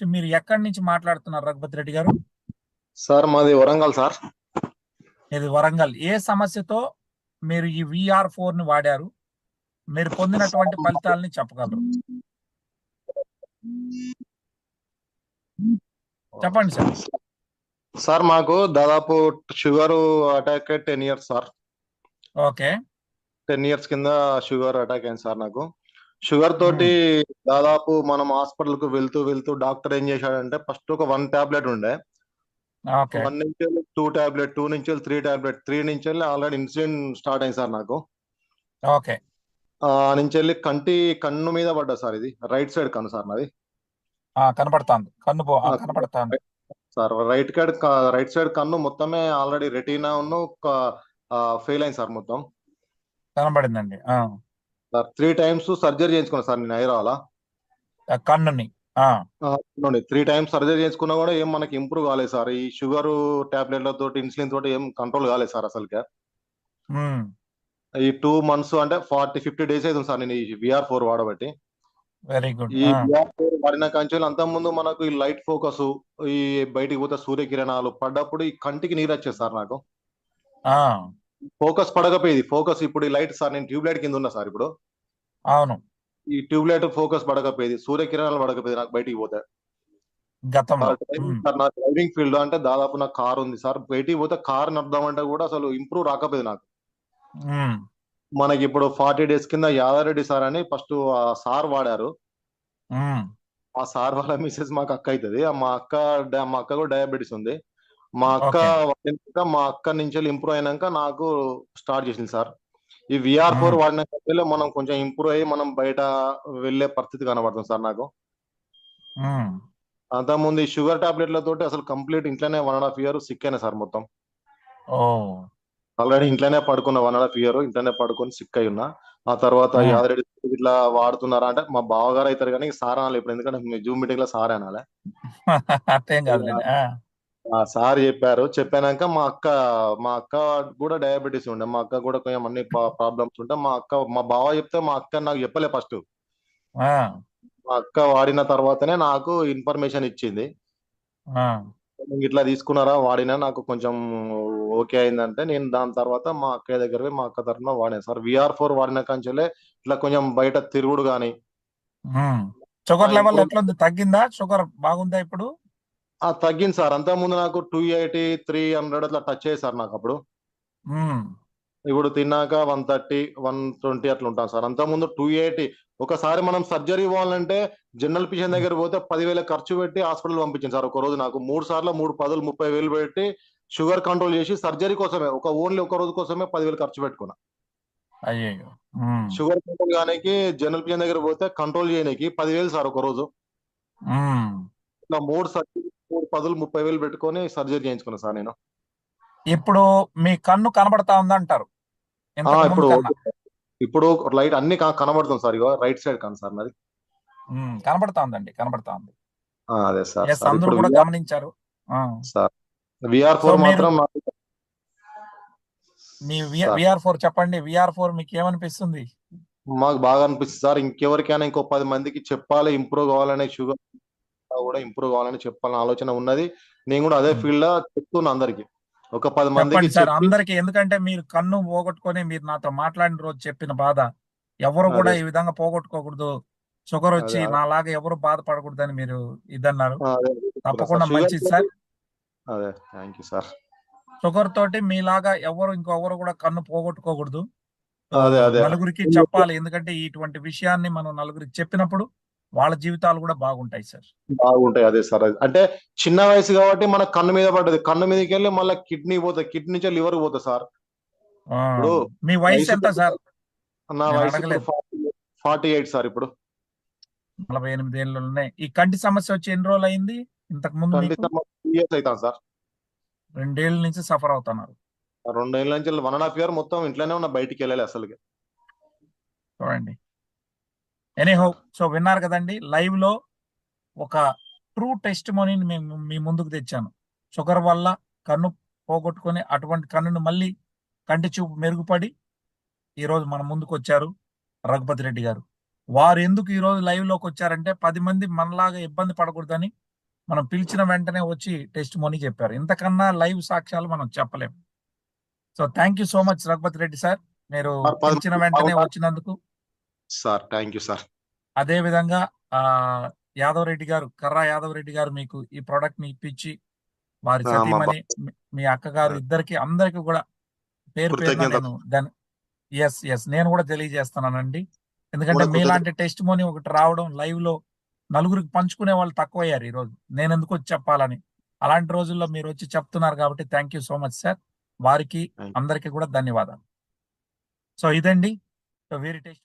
First మీరు ఎక్కడి నుంచి మాట్లాడుతున్నారు రఘుపతి రెడ్డి గారు? సార్ మాది వరంగల్ సార్. ఇది వరంగల్. ఏ సమస్యతో మీరు ఈ VR4 ని వాడారు? మీరు పొందినటువంటి ఫలితాలని చెప్పగలరు? చెప్పండి సార్. సార్ మాకు దాదాపు sugar attack 10 years sir. Okay. 10 years కింద షుగర్ అటాక్ అయింది సార్ నాకు. షుగర్ తోటి దాదాపు మనం హాస్పిటల్ కు వెళ్తూ వెళ్తూ డాక్టర్ ఏం చేశాడంటే ఫస్ట్ ఒక 1 టాబ్లెట్ ఉండే, ఓకే. 1 నుంచి 2 టాబ్లెట్, 2 నుంచి 3 టాబ్లెట్, 3 నుంచి ఆల్రెడీ ఇన్సులిన్ స్టార్ట్ అయింది సార్ నాకు. ఓకే. నుంచి కన్ను మీద పడ్డా సార్. ఇది రైట్ సైడ్ కన్ను సార్ నాది. కనపడుతుంది కన్ను కనపడుతుంది సార్. రైట్ సైడ్ కన్ను మొత్తమే ఆల్రెడీ రెటీనా ఫెయిల్ అయింది సార్ మొత్తం. కనబడిందండి. సార్ 3 టైమ్స్ సర్జరీ చేయించుకున్నా సార్ నేను హైదరాబాద్. కన్నుని 3 టైమ్స్ సర్జరీ చేయించుకున్నా కూడా ఏం మనకి ఇంప్రూవ్ కాలేదు సార్. ఈ షుగర్ టాబ్లెట్లతో ఇన్సులిన్ తోటి ఏం కంట్రోల్ కాలేదు సార్ అసలుకే. ఈ 2 months అంటే 40-50 days అవుతుంది సార్ నేను ఈ VR4 వాడబట్టి. Very good. ఈ VR4 వాడిన కంచెలు అంత ముందు మనకు ఈ లైట్ ఫోకస్, ఈ బయటికి పోతే సూర్యకిరణాలు పడ్డప్పుడు ఈ కంటికి నీరు వచ్చేది సార్ నాకు. ఫోకస్ పడకపోయేది. ఫోకస్ ఇప్పుడు ఈ లైట్ సార్, నేను ట్యూబ్ లైట్ కింద ఉన్నా సార్ ఇప్పుడు. అవును. ఈ ట్యూబ్ లైట్ ఫోకస్ పడకపోయేది, సూర్యకిరణాలు పడకపోయేది నాకు బయటికి పోతే. గతంలో సార్ నా డ్రైవింగ్ ఫీల్డ్ అంటే దాదాపు నాకు కార్ ఉంది సార్. బయటికి పోతే కార్ నడదామంటే కూడా అసలు ఇంప్రూవ్ రాకపోయేది నాకు. మనకి ఇప్పుడు 40 days కింద యాదారెడ్డి సార్ అని ఫస్ట్ ఆ సార్ వాడారు. ఆ సార్ వాళ్ళ మిసెస్ మాకు అక్క అవుతుంది. మా అక్క కూడా డయాబెటీస్ ఉంది. మా అక్క నుంచి ఇంప్రూవ్ అయినాక నాకు స్టార్ట్ చేసింది సార్. ఈ VR4 వాడిన మనం కొంచెం ఇంప్రూవ్ అయ్యి మనం బయట వెళ్ళే పరిస్థితి కనబడుతుంది సార్ నాకు. అంతకుముందు ఈ షుగర్ టాబ్లెట్లతోటి అసలు కంప్లీట్ ఇంట్లోనే 1.5 year సిక్ అయినా సార్ మొత్తం. ఆల్రెడీ ఇంట్లోనే పడుకున్న 1.5 year ఇంట్లోనే పడుకొని సిక్ అయి ఉన్నా. ఆ తర్వాత యాదరెడ్డి ఇట్లా వాడుతున్నారా అంటే మా బావగారు అవుతారు కానీ సార్ అనాలి ఇప్పుడు, ఎందుకంటే జూమ్ మీటింగ్ లో సార్ అనాలి. అర్థం కాదులేండి. సార్ చెప్పాక మా అక్క కూడా డయాబెటీస్ ఉండే. మా అక్క కూడా కొంచెం అన్ని ప్రాబ్లమ్స్ ఉంటే మా బావ చెప్తే మా అక్క నాకు చెప్పలే ఫస్ట్. మా అక్క వాడిన తర్వాతనే నాకు ఇన్ఫర్మేషన్ ఇచ్చింది. ఇట్లా తీసుకున్నారా వాడినా నాకు కొంచెం ఓకే అయిందంటే నేను దాని తర్వాత మా అక్క దగ్గర మా అక్క తరఫున వాడాను సార్. VR4 వాడిన కంచెలే ఇట్లా కొంచెం బయట తిరుగుడు గాని. షుగర్ లెవెల్ ఎట్లా తగ్గిందా? షుగర్ బాగుందా ఇప్పుడు? తగ్గింది సార్. అంత ముందు నాకు 280, 300 అట్లా టచ్ అయ్యేది సార్ నాకు అప్పుడు. ఇప్పుడు తిన్నాక 130, 120 అట్లా ఉంటాను సార్. అంత ముందు 280. ఒకసారి మనం సర్జరీ పోవాలంటే జనరల్ ఫిజిషియన్ దగ్గర పోతే 10,000 ఖర్చు పెట్టి హాస్పిటల్ పంపించింది సార్. ఒక రోజు నాకు 3 సార్లు 3 10, 30,000 పెట్టి షుగర్ కంట్రోల్ చేసి సర్జరీ కోసమే ఓన్లీ ఒక రోజు కోసమే 10,000 ఖర్చు పెట్టుకున్నా. అయ్యో. షుగర్ కంట్రోల్ కానికి జనరల్ ఫిజిషియన్ దగ్గర పోతే కంట్రోల్ చేయడానికి 10,000 సార్ ఒక రోజు. ఇట్లా 3 సర్జరీ 3 10, 30,000 పెట్టుకొని సర్జరీ చేయించుకున్నా సార్ నేను. ఇప్పుడు మీ కన్ను కనబడతా ఉందంటారు? ఇప్పుడు లైట్ అన్ని కనబడుతుంది సార్. ఇగో రైట్ సైడ్ కన్ను సార్ నాది. కనబడతా ఉందండి, కనబడతా ఉంది. అదే సార్. అందరూ కూడా గమనించారు సార్. VR4 మాత్రం మీ VR4 చెప్పండి. VR4 మీకు ఏమనిపిస్తుంది? మాకు బాగా అనిపిస్తుంది సార్. ఇంకెవరికైనా ఇంకో 10 మందికి చెప్పాలి, ఇంప్రూవ్ కావాలనే, షుగర్ కూడా ఇంప్రూవ్ కావాలని చెప్పాలని ఆలోచన ఉన్నది. నేను కూడా అదే ఫీల్డ్ లో చెప్తున్నా అందరికి. ఒక 10 మందికి సార్ అందరికి. ఎందుకంటే మీరు కన్ను పోగొట్టుకొని మీరు నాతో మాట్లాడిన రోజు చెప్పిన బాధ ఎవరు కూడా ఈ విధంగా పోగొట్టుకోకూడదు, షుగర్ వచ్చి నాలాగా ఎవరు బాధపడకూడదని మీరు ఇదన్నారు. తప్పకుండా మంచిది సార్. అదే థ్యాంక్ యూ సార్. షుగర్ తోటి మీలాగా ఇంకొవరు కూడా కన్ను పోగొట్టుకోకూడదు. నలుగురికి చెప్పాలి. ఎందుకంటే ఇటువంటి విషయాన్ని మనం నలుగురికి చెప్పినప్పుడు వాళ్ళ జీవితాలు కూడా బాగుంటాయి సార్. బాగుంటాయి. అదే సార్. అంటే చిన్న వయసు కాబట్టి మన కన్ను మీద పడ్డది. కన్ను మీదకి వెళ్ళి మళ్ళీ కిడ్నీ పోతుంది, కిడ్నీ నుంచి లివర్ పోతుంది సార్. ఇప్పుడు మీ వయసు ఎంత సార్? నా వయసు 48 సార్. ఇప్పుడు 48 ఏళ్ళు ఉన్నాయి. ఈ కంటి సమస్య వచ్చి ఎన్ని రోజులు అయింది? ఇంతకు ముందు 2 years అవుతాను సార్. 2 ఏళ్ళ నుంచి సఫర్ అవుతున్నారు. 2 ఏళ్ళ నుంచి 1.5 year మొత్తం ఇంట్లోనే ఉన్న, బయటికి వెళ్ళాలి అసలుకి. చూడండి. ఎనీహౌ, సో విన్నారు కదండి, లైవ్ లో ఒక ట్రూ టెస్టిమోనీని మేము మీ ముందుకు తెచ్చాను. షుగర్ వల్ల కన్ను పోగొట్టుకొని అటువంటి కన్నును మళ్ళీ కంటి చూపు మెరుగుపడి ఈరోజు మన ముందుకు వచ్చారు రఘుపతి రెడ్డి గారు. వారు ఎందుకు ఈరోజు లైవ్ లోకి వచ్చారంటే 10 మంది మనలాగా ఇబ్బంది పడకూడదని మనం పిలిచిన వెంటనే వచ్చి టెస్ట్ మోనీ చెప్పారు. ఇంతకన్నా లైవ్ సాక్ష్యాలు మనం చెప్పలేము. So thank you so much Raghupathi Reddy sir. మీరు సార్ 10 పిలిచిన మంది వెంటనే బాగుంటారు వచ్చినందుకు. సార్. Thank you sir. అదే విధంగా యాదవ్ రెడ్డి గారు, కర్రా యాదవ్ రెడ్డి గారు మీకు ఈ ప్రోడక్ట్ ని ఇప్పించి వారి మా సతీమణి మీ అక్కగారు ఇద్దరికి అందరికి కూడా పేరు పేరున కృతజ్ఞత నేను ఎస్ నేను కూడా తెలియజేస్తున్నానండి. ఎందుకంటే కూడా మీలాంటి టెస్ట్ మోనీ ఒకటి రావడం లైవ్ లో నలుగురికి పంచుకునే వాళ్ళు తక్కువయ్యారు ఈ రోజు. నేను ఎందుకు వచ్చి చెప్పాలని. అలాంటి రోజుల్లో మీరు వచ్చి చెప్తున్నారు కాబట్టి thank you so much sir. వారికి అందరికీ కూడా ధన్యవాదాలు. సో ఇదండి వీరి టెస్ట్